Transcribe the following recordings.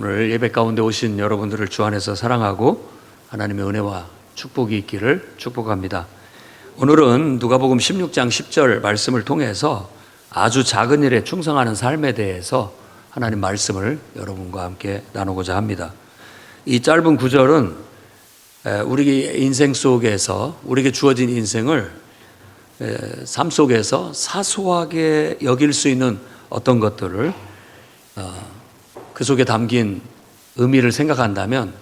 오늘 예배 가운데 오신 여러분들을 주 안에서 사랑하고 하나님의 은혜와 축복이 있기를 축복합니다. 오늘은 누가복음 16장 10절 말씀을 통해서 아주 작은 일에 충성하는 삶에 대해서 하나님 말씀을 여러분과 함께 나누고자 합니다. 이 짧은 구절은 우리 인생 속에서 우리에게 주어진 인생을 삶 속에서 사소하게 여길 수 있는 어떤 것들을 그 속에 담긴 의미를 생각한다면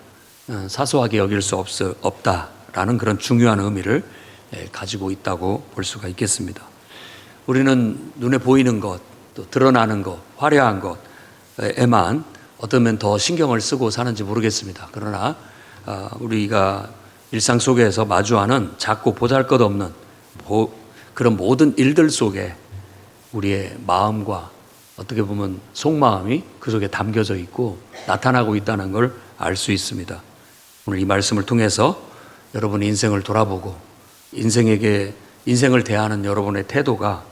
사소하게 여길 수 없다라는 그런 중요한 의미를 가지고 있다고 볼 수가 있겠습니다. 우리는 눈에 보이는 것, 또 드러나는 것, 화려한 것에만 어쩌면 더 신경을 쓰고 사는지 모르겠습니다. 그러나 우리가 일상 속에서 마주하는 작고 보잘것없는 그런 모든 일들 속에 우리의 마음과 어떻게 보면 속마음이 그 속에 담겨져 있고 나타나고 있다는 걸 알 수 있습니다. 오늘 이 말씀을 통해서 여러분의 인생을 돌아보고 인생을 대하는 여러분의 태도가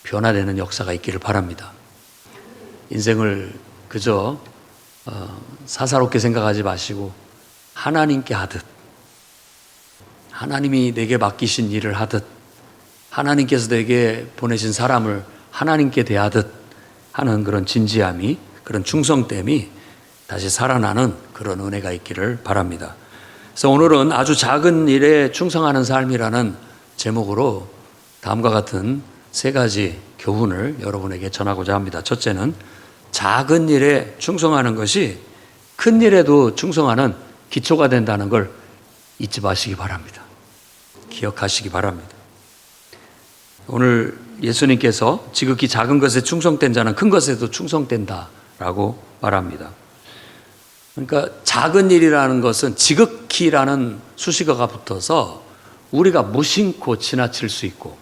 변화되는 역사가 있기를 바랍니다. 인생을 그저 사사롭게 생각하지 마시고 하나님께 하듯, 하나님이 내게 맡기신 일을 하듯, 하나님께서 내게 보내신 사람을 하나님께 대하듯 하는 그런 진지함이, 그런 충성됨이 다시 살아나는 그런 은혜가 있기를 바랍니다. 그래서 오늘은 아주 작은 일에 충성하는 삶이라는 제목으로 다음과 같은 세 가지 교훈을 여러분에게 전하고자 합니다. 첫째는 작은 일에 충성하는 것이 큰 일에도 충성하는 기초가 된다는 걸 잊지 마시기 바랍니다. 기억하시기 바랍니다. 오늘 예수님께서 지극히 작은 것에 충성된 자는 큰 것에도 충성된다라고 말합니다. 그러니까 작은 일이라는 것은 지극히라는 수식어가 붙어서 우리가 무심코 지나칠 수 있고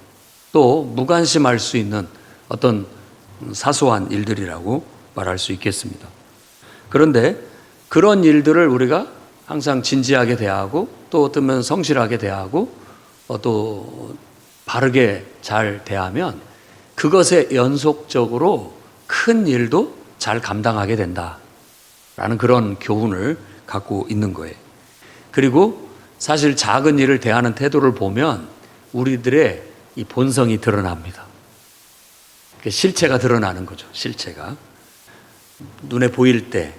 또 무관심할 수 있는 어떤 사소한 일들이라고 말할 수 있겠습니다. 그런데 그런 일들을 우리가 항상 진지하게 대하고 또 어쩌면 성실하게 대하고 또 바르게 잘 대하면 그것에 연속적으로 큰 일도 잘 감당하게 된다라는 그런 교훈을 갖고 있는 거예요. 그리고 사실 작은 일을 대하는 태도를 보면 우리들의 이 본성이 드러납니다. 실체가 드러나는 거죠. 실체가 눈에 보일 때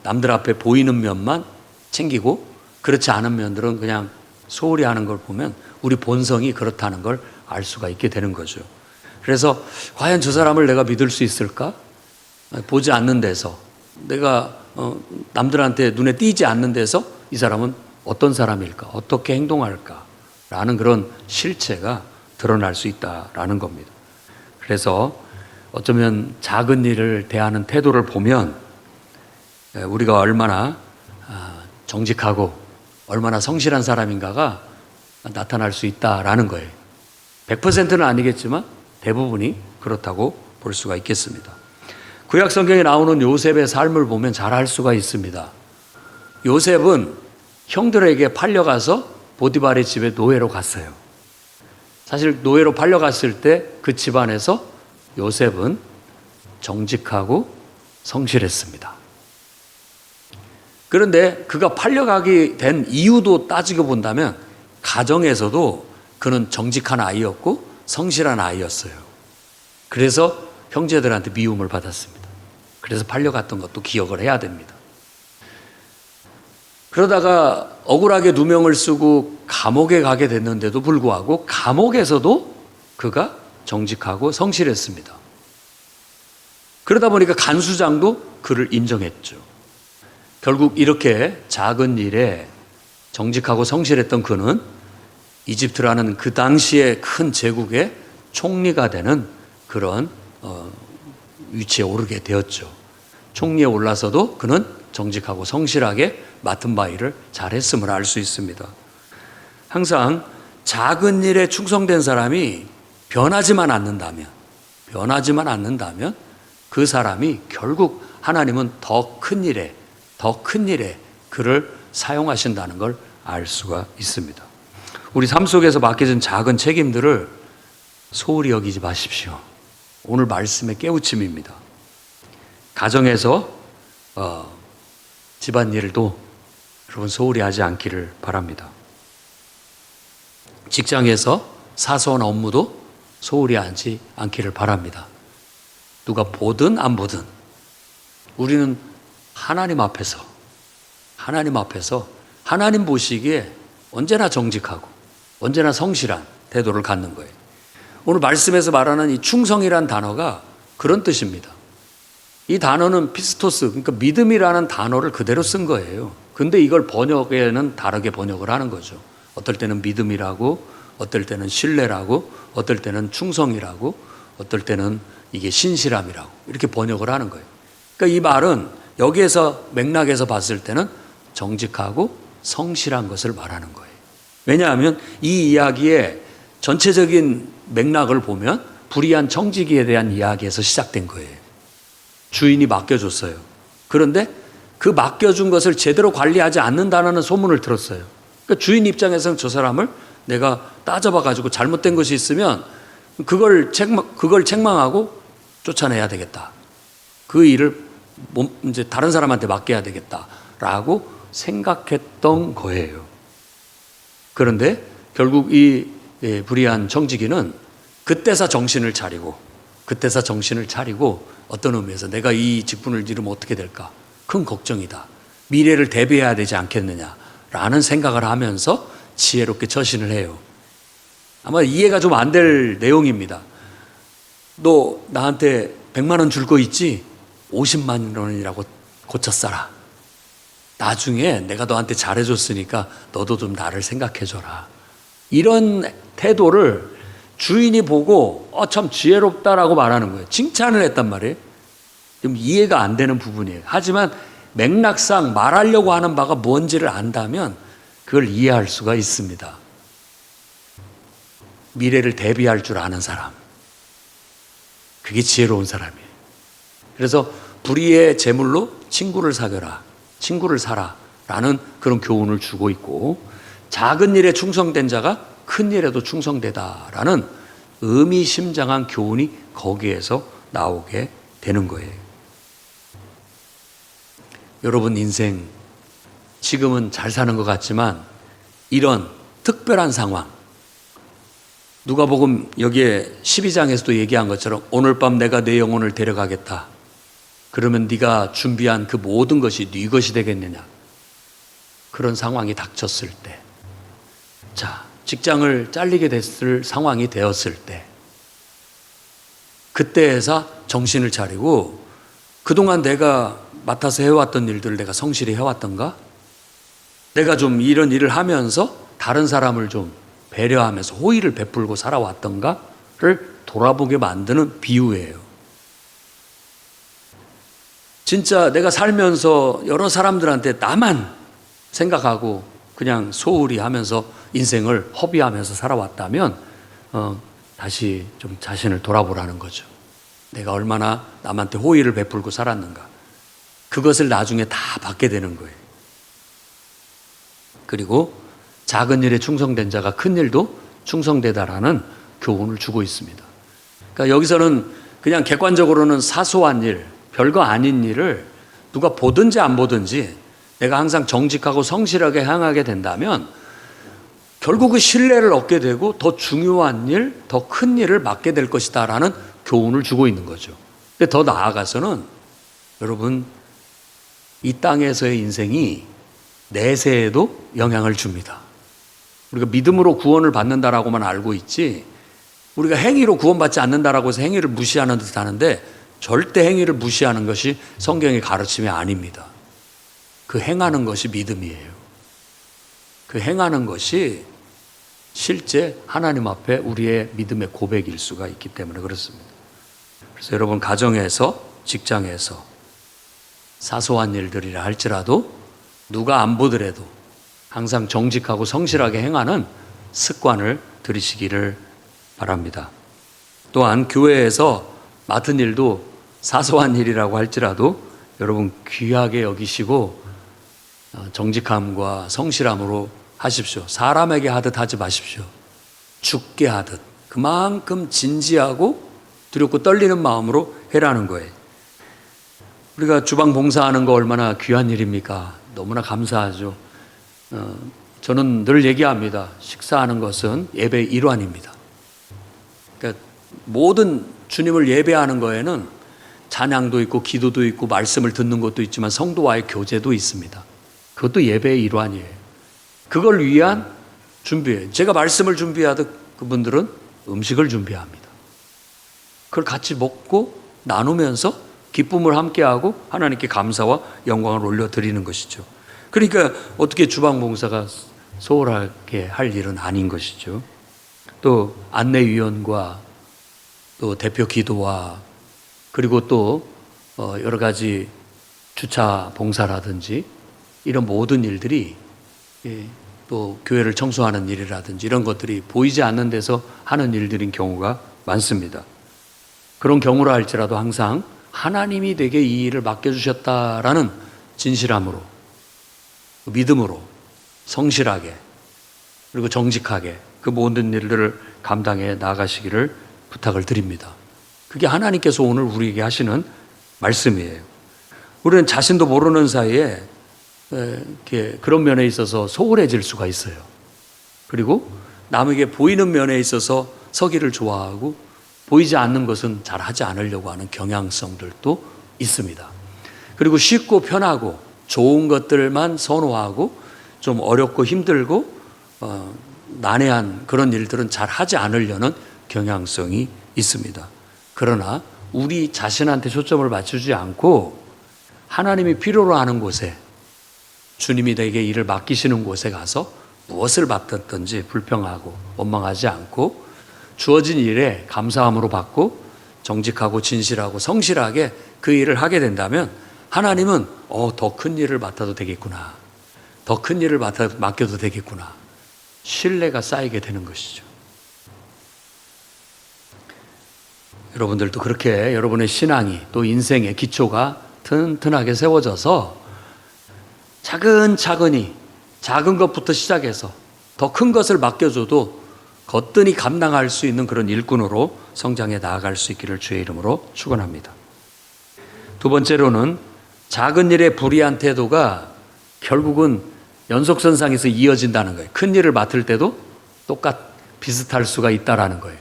남들 앞에 보이는 면만 챙기고 그렇지 않은 면들은 그냥 소홀히 하는 걸 보면 우리 본성이 그렇다는 걸 알 수가 있게 되는 거죠. 그래서 과연 저 사람을 내가 믿을 수 있을까? 보지 않는 데서 내가 남들한테 눈에 띄지 않는 데서 이 사람은 어떤 사람일까? 어떻게 행동할까? 라는 그런 실체가 드러날 수 있다라는 겁니다. 그래서 어쩌면 작은 일을 대하는 태도를 보면 우리가 얼마나 정직하고 얼마나 성실한 사람인가가 나타날 수 있다라는 거예요. 100%는 아니겠지만 대부분이 그렇다고 볼 수가 있겠습니다. 구약 성경에 나오는 요셉의 삶을 보면 잘 알 수가 있습니다. 요셉은 형들에게 팔려가서 보디발의 집에 노예로 갔어요. 사실 노예로 팔려갔을 때 그 집안에서 요셉은 정직하고 성실했습니다. 그런데 그가 팔려가게 된 이유도 따지고 본다면 가정에서도 그는 정직한 아이였고 성실한 아이였어요. 그래서 형제들한테 미움을 받았습니다. 그래서 팔려갔던 것도 기억을 해야 됩니다. 그러다가 억울하게 누명을 쓰고 감옥에 가게 됐는데도 불구하고 감옥에서도 그가 정직하고 성실했습니다. 그러다 보니까 간수장도 그를 인정했죠. 결국 이렇게 작은 일에 정직하고 성실했던 그는 이집트라는 그 당시의 큰 제국의 총리가 되는 그런 위치에 오르게 되었죠. 총리에 올라서도 그는 정직하고 성실하게 맡은 바 일을 잘했음을 알 수 있습니다. 항상 작은 일에 충성된 사람이 변하지만 않는다면 그 사람이 결국 하나님은 더 큰 일에 그를 사용하신다는 걸 알 수가 있습니다. 우리 삶 속에서 맡겨진 작은 책임들을 소홀히 여기지 마십시오. 오늘 말씀의 깨우침입니다. 가정에서 집안일도 여러분 소홀히 하지 않기를 바랍니다. 직장에서 사소한 업무도 소홀히 하지 않기를 바랍니다. 누가 보든 안 보든 우리는 하나님 앞에서 하나님 보시기에 언제나 정직하고 언제나 성실한 태도를 갖는 거예요. 오늘 말씀에서 말하는 이 충성이란 단어가 그런 뜻입니다. 이 단어는 피스토스, 그러니까 믿음이라는 단어를 그대로 쓴 거예요. 근데 이걸 번역에는 다르게 번역을 하는 거죠. 어떨 때는 믿음이라고, 어떨 때는 신뢰라고, 어떨 때는 충성이라고, 어떨 때는 이게 신실함이라고 이렇게 번역을 하는 거예요. 그러니까 이 말은 여기에서 맥락에서 봤을 때는 정직하고 성실한 것을 말하는 거예요. 왜냐하면 이 이야기의 전체적인 맥락을 보면 불의한 청지기에 대한 이야기에서 시작된 거예요. 주인이 맡겨줬어요. 그런데 그 맡겨준 것을 제대로 관리하지 않는다는 소문을 들었어요. 그러니까 주인 입장에서는 저 사람을 내가 따져봐가지고 잘못된 것이 있으면 그걸 책망하고 쫓아내야 되겠다. 그 일을 이제 다른 사람한테 맡겨야 되겠다라고 생각했던 거예요. 그런데 결국 이 불의한 청지기는 그때서 정신을 차리고 어떤 의미에서 내가 이 직분을 잃으면 어떻게 될까? 큰 걱정이다. 미래를 대비해야 되지 않겠느냐라는 생각을 하면서 지혜롭게 처신을 해요. 아마 이해가 좀 안 될 내용입니다. 너 나한테 100만 원 줄 거 있지? 50만 원이라고 고쳐 써라. 나중에 내가 너한테 잘해줬으니까 너도 좀 나를 생각해줘라. 이런 태도를 주인이 보고 참 지혜롭다라고 말하는 거예요. 칭찬을 했단 말이에요. 좀 이해가 안 되는 부분이에요. 하지만 맥락상 말하려고 하는 바가 뭔지를 안다면 그걸 이해할 수가 있습니다. 미래를 대비할 줄 아는 사람. 그게 지혜로운 사람이에요. 그래서 불의의 재물로 친구를 사겨라. 친구를 사라. 라는 그런 교훈을 주고 있고, 작은 일에 충성된 자가 큰 일에도 충성되다라는 의미심장한 교훈이 거기에서 나오게 되는 거예요. 여러분 인생 지금은 잘 사는 것 같지만 이런 특별한 상황, 누가복음 여기에 12장에서도 얘기한 것처럼 오늘 밤 내가 내 영혼을 데려가겠다. 그러면 네가 준비한 그 모든 것이 네 것이 되겠느냐. 그런 상황이 닥쳤을 때, 자, 직장을 잘리게 됐을 상황이 되었을 때, 그때에서 정신을 차리고 그동안 내가 맡아서 해왔던 일들을 내가 성실히 해왔던가? 내가 좀 이런 일을 하면서 다른 사람을 좀 배려하면서 호의를 베풀고 살아왔던가를 돌아보게 만드는 비유예요. 진짜 내가 살면서 여러 사람들한테 나만 생각하고 그냥 소홀히 하면서 인생을 허비하면서 살아왔다면 다시 좀 자신을 돌아보라는 거죠. 내가 얼마나 남한테 호의를 베풀고 살았는가. 그것을 나중에 다 받게 되는 거예요. 그리고 작은 일에 충성된 자가 큰 일도 충성되다라는 교훈을 주고 있습니다. 그러니까 여기서는 그냥 객관적으로는 사소한 일, 별거 아닌 일을 누가 보든지 안 보든지 내가 항상 정직하고 성실하게 행하게 된다면 결국 그 신뢰를 얻게 되고 더 중요한 일, 더 큰 일을 맡게 될 것이다라는 교훈을 주고 있는 거죠. 근데 더 나아가서는 여러분 이 땅에서의 인생이 내세에도 영향을 줍니다. 우리가 믿음으로 구원을 받는다라고만 알고 있지 우리가 행위로 구원받지 않는다라고 해서 행위를 무시하는 듯 하는데 절대 행위를 무시하는 것이 성경의 가르침이 아닙니다. 그 행하는 것이 믿음이에요. 그 행하는 것이 실제 하나님 앞에 우리의 믿음의 고백일 수가 있기 때문에 그렇습니다. 그래서 여러분 가정에서 직장에서 사소한 일들이라 할지라도 누가 안 보더라도 항상 정직하고 성실하게 행하는 습관을 들이시기를 바랍니다. 또한 교회에서 맡은 일도 사소한 일이라고 할지라도 여러분 귀하게 여기시고 정직함과 성실함으로 하십시오. 사람에게 하듯 하지 마십시오. 죽게 하듯 그만큼 진지하고 두렵고 떨리는 마음으로 해라는 거예요. 우리가 주방 봉사하는 거 얼마나 귀한 일입니까? 너무나 감사하죠. 저는 늘 얘기합니다. 식사하는 것은 예배의 일환입니다. 그러니까 모든 주님을 예배하는 거에는 찬양도 있고 기도도 있고 말씀을 듣는 것도 있지만 성도와의 교제도 있습니다. 그것도 예배의 일환이에요. 그걸 위한 준비예요. 제가 말씀을 준비하듯 그분들은 음식을 준비합니다. 그걸 같이 먹고 나누면서 기쁨을 함께하고 하나님께 감사와 영광을 올려드리는 것이죠. 그러니까 어떻게 주방봉사가 소홀하게 할 일은 아닌 것이죠. 또 안내위원과 또 대표 기도와 그리고 또 여러 가지 주차 봉사라든지 이런 모든 일들이 또 교회를 청소하는 일이라든지 이런 것들이 보이지 않는 데서 하는 일들인 경우가 많습니다. 그런 경우라 할지라도 항상 하나님이 내게 이 일을 맡겨주셨다라는 진실함으로, 믿음으로, 성실하게, 그리고 정직하게 그 모든 일들을 감당해 나가시기를 부탁을 드립니다. 그게 하나님께서 오늘 우리에게 하시는 말씀이에요. 우리는 자신도 모르는 사이에 이렇게 그런 면에 있어서 소홀해질 수가 있어요. 그리고 남에게 보이는 면에 있어서 서기를 좋아하고 보이지 않는 것은 잘 하지 않으려고 하는 경향성들도 있습니다. 그리고 쉽고 편하고 좋은 것들만 선호하고 좀 어렵고 힘들고 난해한 그런 일들은 잘 하지 않으려는 경향성이 있습니다. 그러나 우리 자신한테 초점을 맞추지 않고 하나님이 필요로 하는 곳에 주님이 내게 일을 맡기시는 곳에 가서 무엇을 맡았든지 불평하고 원망하지 않고 주어진 일에 감사함으로 받고 정직하고 진실하고 성실하게 그 일을 하게 된다면 하나님은 더 큰 일을 맡아도 되겠구나. 더 큰 일을 맡겨도 되겠구나. 신뢰가 쌓이게 되는 것이죠. 여러분들도 그렇게 여러분의 신앙이 또 인생의 기초가 튼튼하게 세워져서 차근차근히 작은 것부터 시작해서 더 큰 것을 맡겨줘도 거뜬히 감당할 수 있는 그런 일꾼으로 성장해 나아갈 수 있기를 주의 이름으로 축원합니다. 두 번째로는 작은 일에 불이한 태도가 결국은 연속선상에서 이어진다는 거예요. 큰 일을 맡을 때도 비슷할 수가 있다라는 거예요.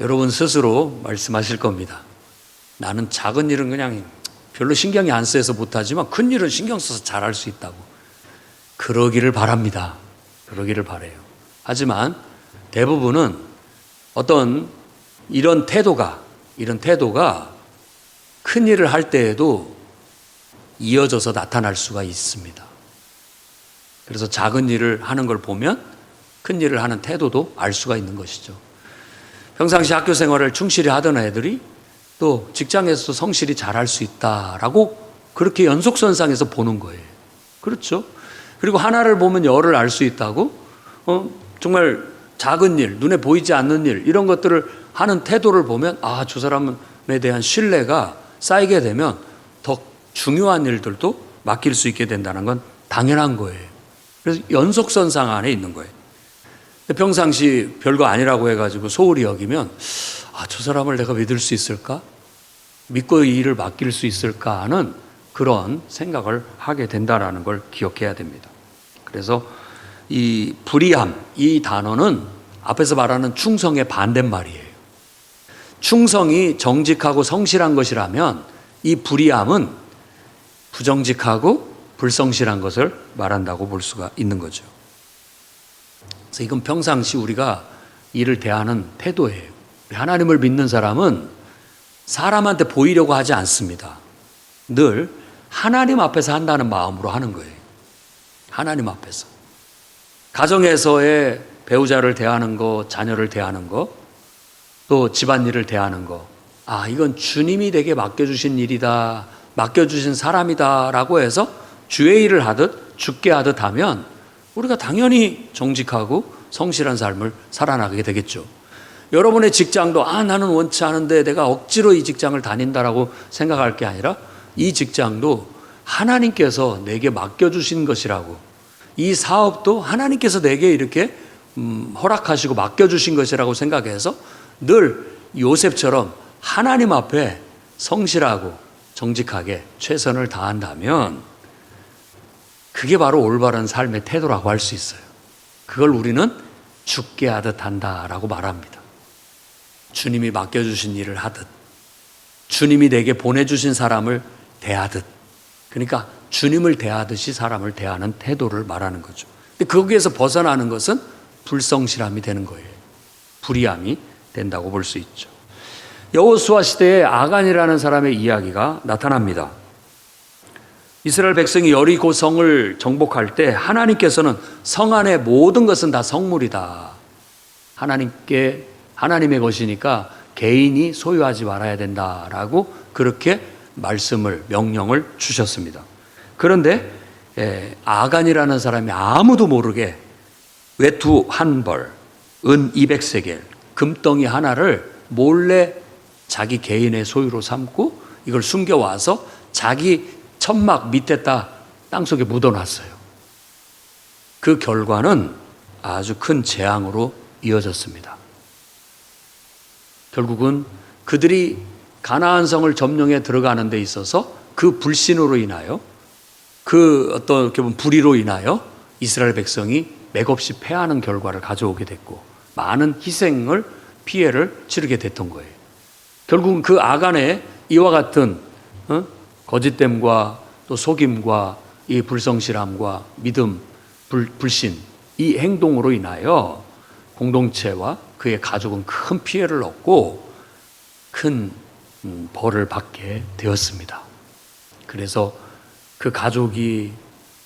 여러분 스스로 말씀하실 겁니다. 나는 작은 일은 그냥 별로 신경이 안 쓰여서 못하지만 큰 일은 신경 써서 잘할 수 있다고. 그러기를 바랍니다. 그러기를 바라요. 하지만 대부분은 어떤 이런 태도가 큰 일을 할 때에도 이어져서 나타날 수가 있습니다. 그래서 작은 일을 하는 걸 보면 큰 일을 하는 태도도 알 수가 있는 것이죠. 평상시 학교 생활을 충실히 하던 애들이 또 직장에서도 성실히 잘할 수 있다라고 그렇게 연속선상에서 보는 거예요. 그렇죠? 그리고 하나를 보면 열을 알 수 있다고 정말 작은 일, 눈에 보이지 않는 일 이런 것들을 하는 태도를 보면 저 사람에 대한 신뢰가 쌓이게 되면 더 중요한 일들도 맡길 수 있게 된다는 건 당연한 거예요. 그래서 연속선상 안에 있는 거예요. 평상시 별거 아니라고 해가지고 소홀히 여기면 저 사람을 내가 믿을 수 있을까? 믿고 이 일을 맡길 수 있을까 하는 그런 생각을 하게 된다는 걸 기억해야 됩니다. 그래서 이 불의함, 이 단어는 앞에서 말하는 충성의 반대말이에요. 충성이 정직하고 성실한 것이라면 이 불의함은 부정직하고 불성실한 것을 말한다고 볼 수가 있는 거죠. 그래서 이건 평상시 우리가 일을 대하는 태도예요. 하나님을 믿는 사람은 사람한테 보이려고 하지 않습니다. 늘 하나님 앞에서 한다는 마음으로 하는 거예요. 하나님 앞에서. 가정에서의 배우자를 대하는 거, 자녀를 대하는 거, 또 집안일을 대하는 거. 이건 주님이 내게 맡겨주신 일이다, 맡겨주신 사람이다 라고 해서 주의 일을 하듯 죽게 하듯 하면 우리가 당연히 정직하고 성실한 삶을 살아나가게 되겠죠. 여러분의 직장도 나는 원치 않은데 내가 억지로 이 직장을 다닌다라고 생각할 게 아니라 이 직장도 하나님께서 내게 맡겨주신 것이라고, 이 사업도 하나님께서 내게 이렇게 허락하시고 맡겨주신 것이라고 생각해서 늘 요셉처럼 하나님 앞에 성실하고 정직하게 최선을 다한다면 그게 바로 올바른 삶의 태도라고 할 수 있어요. 그걸 우리는 죽게 하듯 한다라고 말합니다. 주님이 맡겨주신 일을 하듯, 주님이 내게 보내주신 사람을 대하듯, 그러니까 주님을 대하듯이 사람을 대하는 태도를 말하는 거죠. 근데 거기에서 벗어나는 것은 불성실함이 되는 거예요. 불의함이 된다고 볼 수 있죠. 여호수아 시대에 아간이라는 사람의 이야기가 나타납니다. 이스라엘 백성이 여리고 성을 정복할 때 하나님께서는 성 안의 모든 것은 다 성물이다. 하나님의 것이니까 개인이 소유하지 말아야 된다라고 그렇게 명령을 주셨습니다. 그런데 아간이라는 사람이 아무도 모르게 외투 한 벌, 은 200세겔, 금덩이 하나를 몰래 자기 개인의 소유로 삼고 이걸 숨겨와서 자기 천막 밑에다 땅속에 묻어놨어요. 그 결과는 아주 큰 재앙으로 이어졌습니다. 결국은 그들이 가나안 성을 점령해 들어가는 데 있어서 그 불신으로 인하여 어떻게 보면 불의로 인하여 이스라엘 백성이 맥없이 패하는 결과를 가져오게 됐고 많은 피해를 치르게 됐던 거예요. 결국은 그 아간의 이와 같은 거짓됨과 또 속임과 이 불성실함과 믿음, 불신 이 행동으로 인하여 공동체와 그의 가족은 큰 피해를 얻고 큰 벌을 받게 되었습니다. 그래서 그 가족이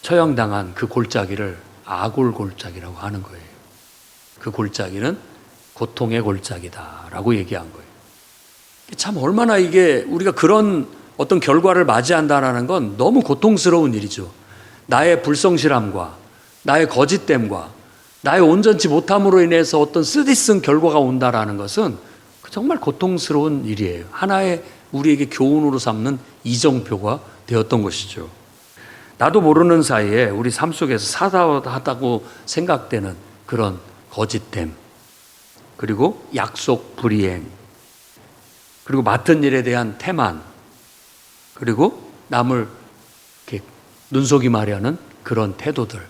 처형당한 그 골짜기를 아골골짜기라고 하는 거예요. 그 골짜기는 고통의 골짜기다라고 얘기한 거예요. 참 얼마나 이게 우리가 그런 어떤 결과를 맞이한다는 건 너무 고통스러운 일이죠. 나의 불성실함과 나의 거짓됨과 나의 온전치 못함으로 인해서 어떤 쓰디쓴 결과가 온다라는 것은 정말 고통스러운 일이에요. 하나의 우리에게 교훈으로 삼는 이정표가 되었던 것이죠. 나도 모르는 사이에 우리 삶 속에서 사사하다고 생각되는 그런 거짓됨, 그리고 약속 불이행, 그리고 맡은 일에 대한 태만, 그리고 남을 이렇게 눈속임하려는 그런 태도들,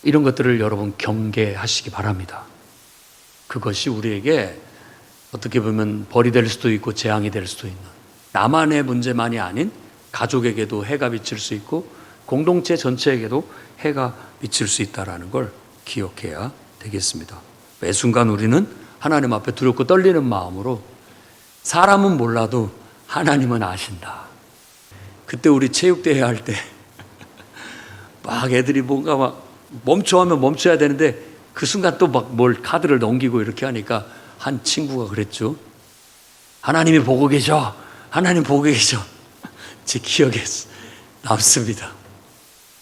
이런 것들을 여러분 경계하시기 바랍니다. 그것이 우리에게 어떻게 보면 벌이 될 수도 있고 재앙이 될 수도 있는, 나만의 문제만이 아닌 가족에게도 해가 미칠 수 있고 공동체 전체에게도 해가 미칠 수 있다는 걸 기억해야 되겠습니다. 매 순간 우리는 하나님 앞에 두렵고 떨리는 마음으로, 사람은 몰라도 하나님은 아신다. 그때 우리 체육대회 할 때 막 애들이 뭔가 막 멈춰하면 멈춰야 되는데 그 순간 또 막 뭘 카드를 넘기고 이렇게 하니까 한 친구가 그랬죠. 하나님이 보고 계셔. 하나님 보고 계셔. 제 기억에 남습니다.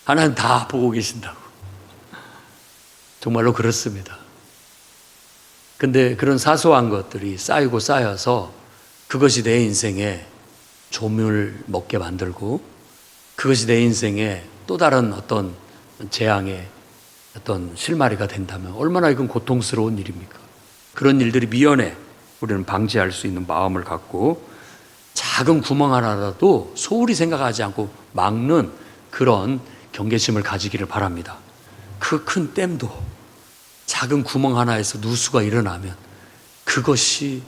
하나님 다 보고 계신다고. 정말로 그렇습니다. 근데 그런 사소한 것들이 쌓이고 쌓여서 그것이 내 인생에 조물 먹게 만들고 그것이 내 인생에 또 다른 어떤 재앙의 어떤 실마리가 된다면 얼마나 이건 고통스러운 일입니까? 그런 일들이 미연에 우리는 방지할 수 있는 마음을 갖고 작은 구멍 하나라도 소홀히 생각하지 않고 막는 그런 경계심을 가지기를 바랍니다. 그 큰 댐도 작은 구멍 하나에서 누수가 일어나면 그것이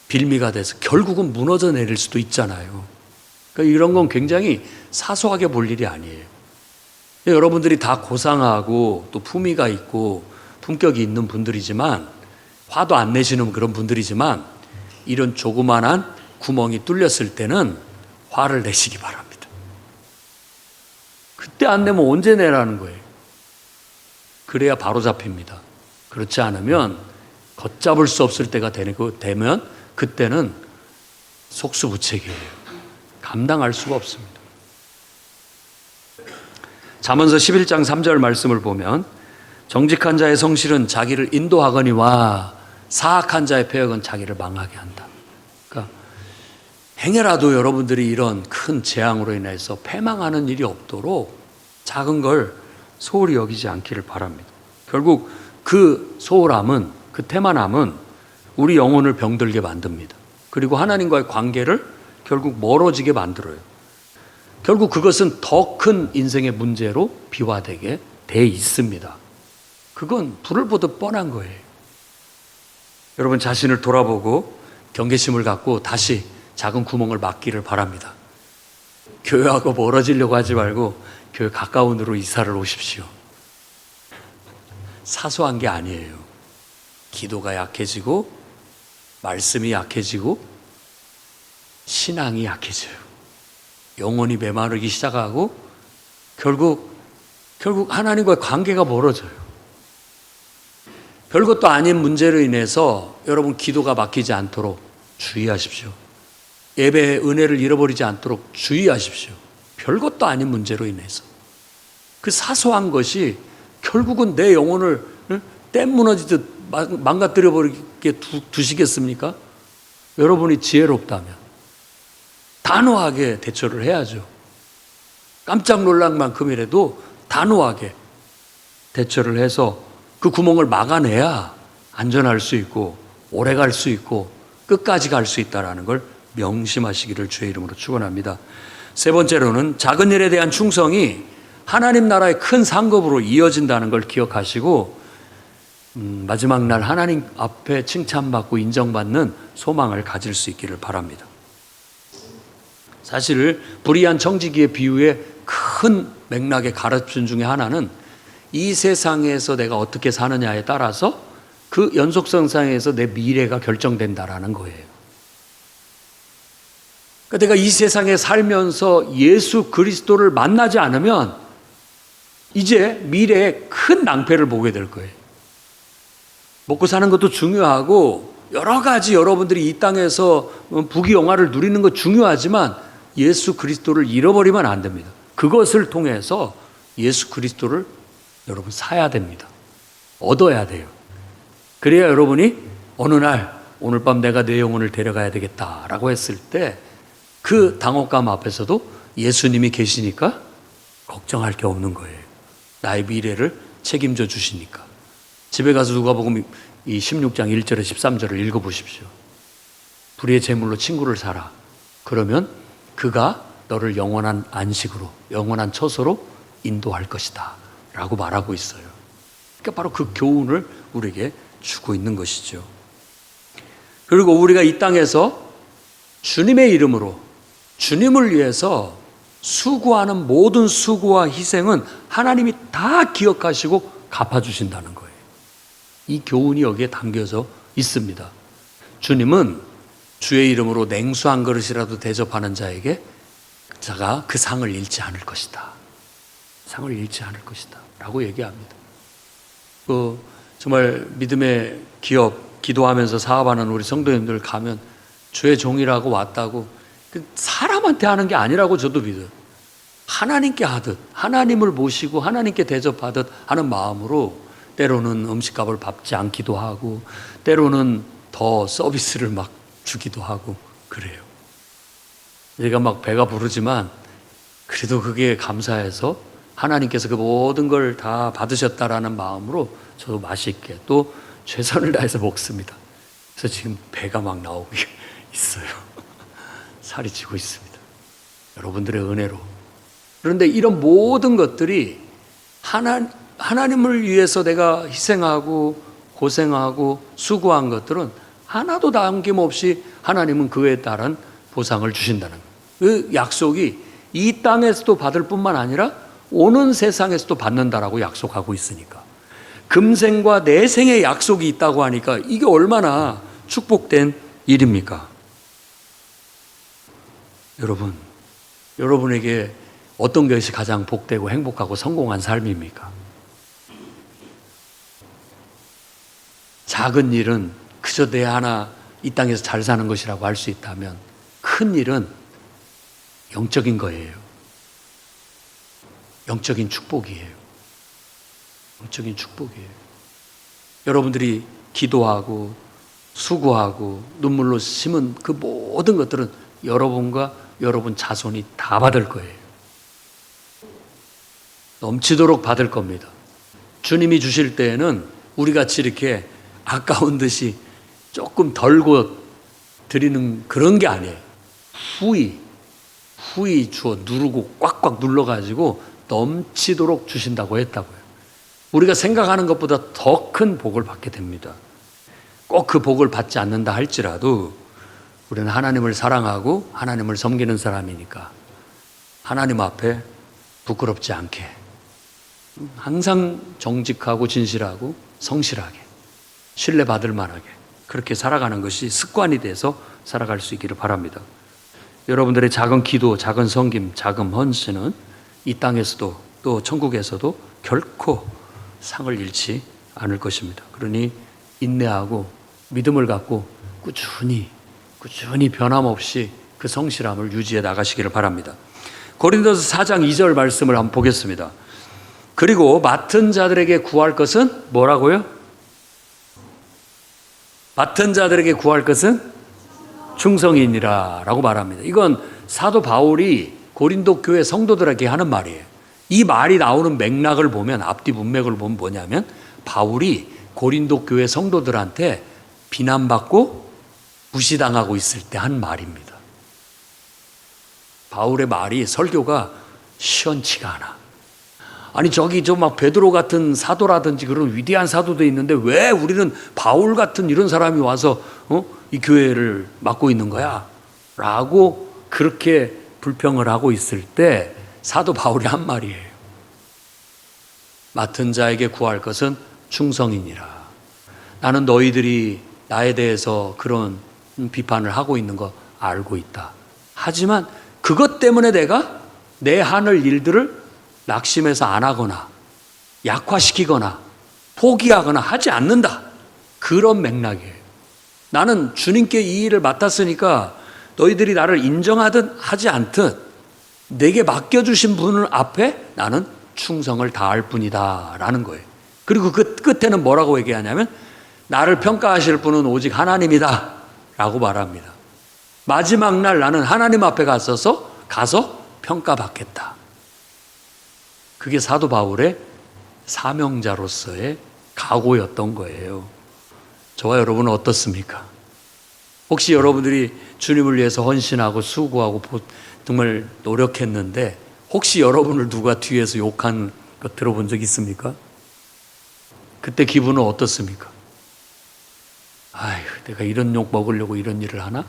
빌미가 돼서 결국은 무너져 내릴 수도 있잖아요. 그러니까 이런 건 굉장히 사소하게 볼 일이 아니에요. 여러분들이 다 고상하고 또 품위가 있고 품격이 있는 분들이지만, 화도 안 내시는 그런 분들이지만, 이런 조그만한 구멍이 뚫렸을 때는 화를 내시기 바랍니다. 그때 안 내면 언제 내라는 거예요? 그래야 바로 잡힙니다. 그렇지 않으면 걷잡을 수 없을 때가 되면 그때는 속수무책이에요. 감당할 수가 없습니다. 잠언서 11장 3절 말씀을 보면 정직한 자의 성실은 자기를 인도하거니와 사악한 자의 패역은 자기를 망하게 한다. 그러니까 행여라도 여러분들이 이런 큰 재앙으로 인해서 패망하는 일이 없도록 작은 걸 소홀히 여기지 않기를 바랍니다. 결국 그 소홀함은, 그 태만함은 우리 영혼을 병들게 만듭니다. 그리고 하나님과의 관계를 결국 멀어지게 만들어요. 결국 그것은 더 큰 인생의 문제로 비화되게 돼 있습니다. 그건 불을 보듯 뻔한 거예요. 여러분 자신을 돌아보고 경계심을 갖고 다시 작은 구멍을 막기를 바랍니다. 교회하고 멀어지려고 하지 말고 교회 가까운 데로 이사를 오십시오. 사소한 게 아니에요. 기도가 약해지고 말씀이 약해지고 신앙이 약해져요. 영혼이 메마르기 시작하고 결국 하나님과의 관계가 멀어져요. 별것도 아닌 문제로 인해서 여러분 기도가 막히지 않도록 주의하십시오. 예배의 은혜를 잃어버리지 않도록 주의하십시오. 별것도 아닌 문제로 인해서. 그 사소한 것이 결국은 내 영혼을 댐 무너지듯 망가뜨려 버리게 두시겠습니까? 여러분이 지혜롭다면 단호하게 대처를 해야죠. 깜짝 놀랄 만큼이라도 단호하게 대처를 해서 그 구멍을 막아내야 안전할 수 있고 오래 갈 수 있고 끝까지 갈 수 있다는 걸 명심하시기를 주의 이름으로 축원합니다. 세 번째로는 작은 일에 대한 충성이 하나님 나라의 큰 상급으로 이어진다는 걸 기억하시고 마지막 날 하나님 앞에 칭찬받고 인정받는 소망을 가질 수 있기를 바랍니다. 사실 불의한 청지기의 비유의 큰 맥락의 가르침 중에 하나는 이 세상에서 내가 어떻게 사느냐에 따라서 그 연속성상에서 내 미래가 결정된다라는 거예요. 그러니까 내가 이 세상에 살면서 예수 그리스도를 만나지 않으면 이제 미래에 큰 낭패를 보게 될 거예요. 먹고 사는 것도 중요하고 여러 가지 여러분들이 이 땅에서 부귀영화를 누리는 것 중요하지만 예수 그리스도를 잃어버리면 안 됩니다. 그것을 통해서 예수 그리스도를 여러분 사야 됩니다. 얻어야 돼요. 그래야 여러분이 어느 날 오늘 밤 내가 내 영혼을 데려가야 되겠다라고 했을 때 그 당혹감 앞에서도 예수님이 계시니까 걱정할 게 없는 거예요. 나의 미래를 책임져 주시니까. 집에 가서 누가복음 이 16장 1절에 13절을 읽어보십시오. 불의의 제물로 친구를 사라. 그러면 그가 너를 영원한 안식으로, 영원한 처소로 인도할 것이다 라고 말하고 있어요. 그러니까 바로 그 교훈을 우리에게 주고 있는 것이죠. 그리고 우리가 이 땅에서 주님의 이름으로 주님을 위해서 수고하는 모든 수고와 희생은 하나님이 다 기억하시고 갚아주신다는 거예요. 이 교훈이 여기에 담겨져 있습니다. 주님은 주의 이름으로 냉수 한 그릇이라도 대접하는 자에게 자가 그 상을 잃지 않을 것이다. 상을 잃지 않을 것이다 라고 얘기합니다. 정말 믿음의 기업, 기도하면서 사업하는 우리 성도님들 가면 주의 종이라고 왔다고 사람한테 하는 게 아니라고 저도 믿어요. 하나님께 하듯, 하나님을 모시고 하나님께 대접하듯 하는 마음으로 때로는 음식값을 밟지 않기도 하고 때로는 더 서비스를 막 주기도 하고 그래요. 제가 막 배가 부르지만 그래도 그게 감사해서 하나님께서 그 모든 걸 다 받으셨다라는 마음으로 저도 맛있게 또 최선을 다해서 먹습니다. 그래서 지금 배가 막 나오고 있어요. 살이 찌고 있습니다. 여러분들의 은혜로. 그런데 이런 모든 것들이 하나님을 위해서 내가 희생하고 고생하고 수고한 것들은 하나도 남김없이 하나님은 그에 따른 보상을 주신다는 거예요. 그 약속이 이 땅에서도 받을 뿐만 아니라 오는 세상에서도 받는다라고 약속하고 있으니까. 금생과 내생의 약속이 있다고 하니까 이게 얼마나 축복된 일입니까? 여러분, 여러분에게 어떤 것이 가장 복되고 행복하고 성공한 삶입니까? 작은 일은 그저 내 하나 이 땅에서 잘 사는 것이라고 할 수 있다면 큰 일은 영적인 거예요. 영적인 축복이에요. 영적인 축복이에요. 여러분들이 기도하고 수고하고 눈물로 심은 그 모든 것들은 여러분과 여러분 자손이 다 받을 거예요. 넘치도록 받을 겁니다. 주님이 주실 때에는 우리같이 이렇게 아까운 듯이 조금 덜고 드리는 그런 게 아니에요. 후히 주어 누르고 꽉꽉 눌러가지고 넘치도록 주신다고 했다고요. 우리가 생각하는 것보다 더 큰 복을 받게 됩니다. 꼭 그 복을 받지 않는다 할지라도 우리는 하나님을 사랑하고 하나님을 섬기는 사람이니까 하나님 앞에 부끄럽지 않게 항상 정직하고 진실하고 성실하게 신뢰받을 만하게 그렇게 살아가는 것이 습관이 돼서 살아갈 수 있기를 바랍니다. 여러분들의 작은 기도, 작은 섬김, 작은 헌신은 이 땅에서도 또 천국에서도 결코 상을 잃지 않을 것입니다. 그러니 인내하고 믿음을 갖고 꾸준히 변함없이 그 성실함을 유지해 나가시기를 바랍니다. 고린도서 4장 2절 말씀을 한번 보겠습니다. 그리고 맡은 자들에게 구할 것은 뭐라고요? 맡은 자들에게 구할 것은 충성이니라 라고 말합니다. 이건 사도 바울이 고린도 교회 성도들에게 하는 말이에요. 이 말이 나오는 맥락을 보면 앞뒤 문맥을 보면 뭐냐면 바울이 고린도 교회 성도들한테 비난받고 무시당하고 있을 때 한 말입니다. 바울의 말이 설교가 시원치가 않아. 아니 저기 저 막 베드로 같은 사도라든지 그런 위대한 사도도 있는데 왜 우리는 바울 같은 이런 사람이 와서 이 교회를 맡고 있는 거야? 라고 그렇게 불평을 하고 있을 때 사도 바울이 한 말이에요. 맡은 자에게 구할 것은 충성이니라. 나는 너희들이 나에 대해서 그런 비판을 하고 있는 거 알고 있다. 하지만 그것 때문에 내가 내 하늘 일들을 낙심해서 안 하거나 약화시키거나 포기하거나 하지 않는다. 그런 맥락이에요. 나는 주님께 이 일을 맡았으니까 너희들이 나를 인정하든 하지 않든 내게 맡겨주신 분을 앞에 나는 충성을 다할 뿐이다 라는 거예요. 그리고 그 끝에는 뭐라고 얘기하냐면 나를 평가하실 분은 오직 하나님이다 라고 말합니다. 마지막 날 나는 하나님 앞에 가서 평가받겠다. 그게 사도 바울의 사명자로서의 각오였던 거예요. 저와 여러분은 어떻습니까? 혹시 여러분들이 주님을 위해서 헌신하고 수고하고 정말 노력했는데 혹시 여러분을 누가 뒤에서 욕한 거 들어본 적 있습니까? 그때 기분은 어떻습니까? 아휴, 내가 이런 욕 먹으려고 이런 일을 하나?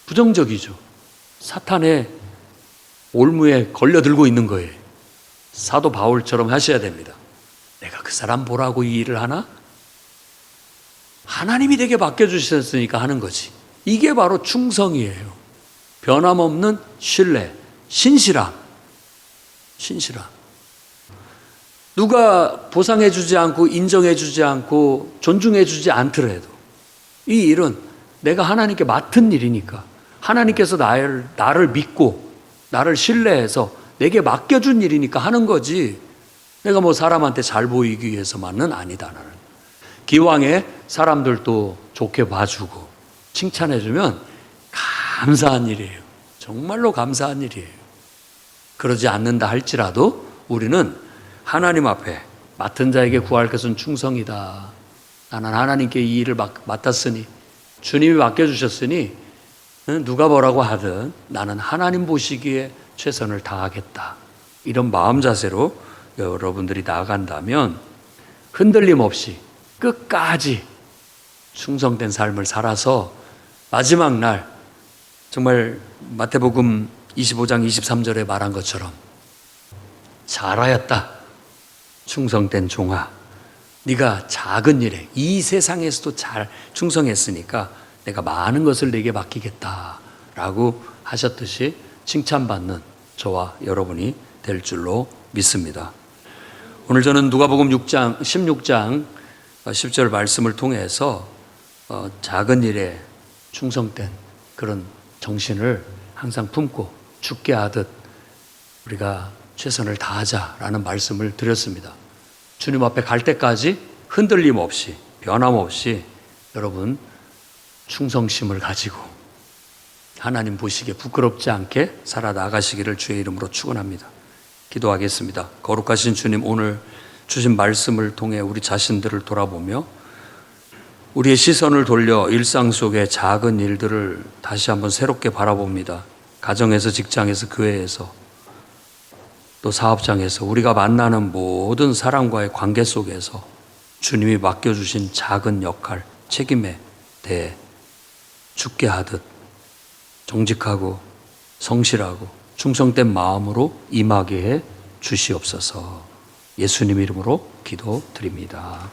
부정적이죠. 사탄의 올무에 걸려들고 있는 거예요. 사도 바울처럼 하셔야 됩니다. 내가 그 사람 보라고 이 일을 하나? 하나님이 내게 맡겨주셨으니까 하는 거지. 이게 바로 충성이에요. 변함없는 신뢰, 신실함. 누가 보상해주지 않고 인정해주지 않고 존중해주지 않더라도 이 일은 내가 하나님께 맡은 일이니까 하나님께서 나를 믿고 나를 신뢰해서 내게 맡겨준 일이니까 하는 거지 내가 뭐 사람한테 잘 보이기 위해서만은 아니다. 나는 기왕에 사람들도 좋게 봐주고 칭찬해주면 감사한 일이에요. 정말로 감사한 일이에요. 그러지 않는다 할지라도 우리는 하나님 앞에 맡은 자에게 구할 것은 충성이다. 나는 하나님께 이 일을 맡았으니 주님이 맡겨주셨으니 누가 뭐라고 하든 나는 하나님 보시기에 최선을 다하겠다. 이런 마음 자세로 여러분들이 나아간다면 흔들림 없이 끝까지 충성된 삶을 살아서 마지막 날 정말 마태복음 25장 23절에 말한 것처럼 잘하였다. 충성된 종아. 네가 작은 일에 이 세상에서도 잘 충성했으니까 내가 많은 것을 내게 맡기겠다 라고 하셨듯이 칭찬받는 저와 여러분이 될 줄로 믿습니다. 오늘 저는 누가복음 16장 10절 말씀을 통해서 작은 일에 충성된 그런 정신을 항상 품고 죽게 하듯 우리가 최선을 다하자라는 말씀을 드렸습니다. 주님 앞에 갈 때까지 흔들림 없이 변함없이 여러분 충성심을 가지고 하나님 보시기에 부끄럽지 않게 살아나가시기를 주의 이름으로 축원합니다. 기도하겠습니다. 거룩하신 주님, 오늘 주신 말씀을 통해 우리 자신들을 돌아보며 우리의 시선을 돌려 일상 속의 작은 일들을 다시 한번 새롭게 바라봅니다. 가정에서, 직장에서, 교회에서, 또 사업장에서 우리가 만나는 모든 사람과의 관계 속에서 주님이 맡겨주신 작은 역할, 책임에 대해 죽게 하듯 정직하고 성실하고 충성된 마음으로 임하게 해 주시옵소서. 예수님 이름으로 기도드립니다.